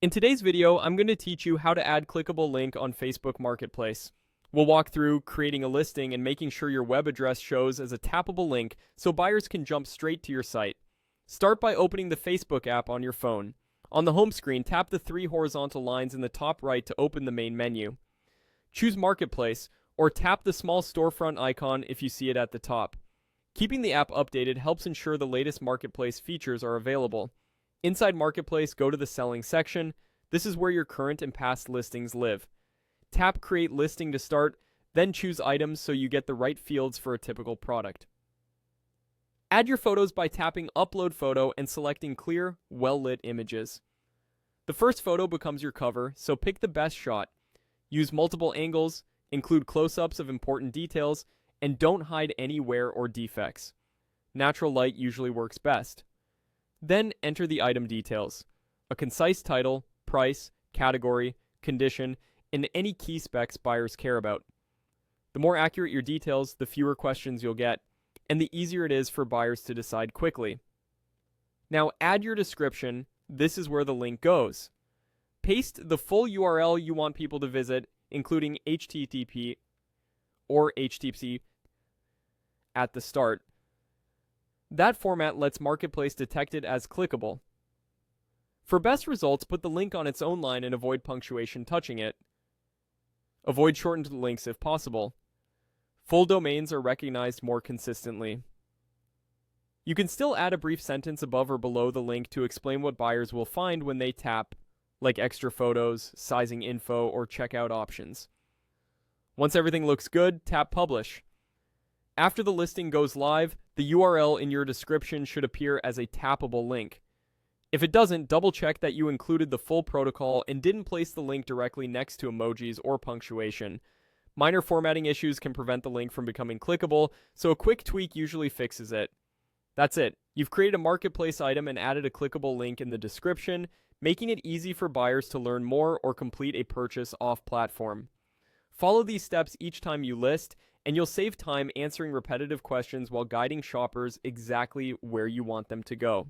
In today's video, I'm going to teach you how to add clickable link on Facebook Marketplace. We'll walk through creating a listing and making sure your web address shows as a tappable link so buyers can jump straight to your site. Start by opening the Facebook app on your phone. On the home screen, tap the three horizontal lines in the top right to open the main menu. Choose Marketplace, or tap the small storefront icon if you see it at the top. Keeping the app updated helps ensure the latest Marketplace features are available. Inside Marketplace, go to the Selling section. This is where your current and past listings live. Tap Create Listing to start, then choose Items so you get the right fields for a typical product. Add your photos by tapping Upload Photo and selecting clear, well-lit images. The first photo becomes your cover, so pick the best shot. Use multiple angles, include close-ups of important details, and don't hide any wear or defects. Natural light usually works best. Then enter the item details: a concise title, price, category, condition, and any key specs buyers care about. The more accurate your details, the fewer questions you'll get, and the easier it is for buyers to decide quickly. Now add your description. This is where the link goes. Paste the full URL you want people to visit, including HTTP or HTTP at the start. That format lets Marketplace detect it as clickable. For best results, put the link on its own line and avoid punctuation touching it. Avoid shortened links if possible. Full domains are recognized more consistently. You can still add a brief sentence above or below the link to explain what buyers will find when they tap, like extra photos, sizing info, or checkout options. Once everything looks good, tap Publish. After the listing goes live, the URL in your description should appear as a tappable link. If it doesn't, double-check that you included the full protocol and didn't place the link directly next to emojis or punctuation. Minor formatting issues can prevent the link from becoming clickable, so a quick tweak usually fixes it. That's it. You've created a Marketplace item and added a clickable link in the description, making it easy for buyers to learn more or complete a purchase off-platform. Follow these steps each time you list, and you'll save time answering repetitive questions while guiding shoppers exactly where you want them to go.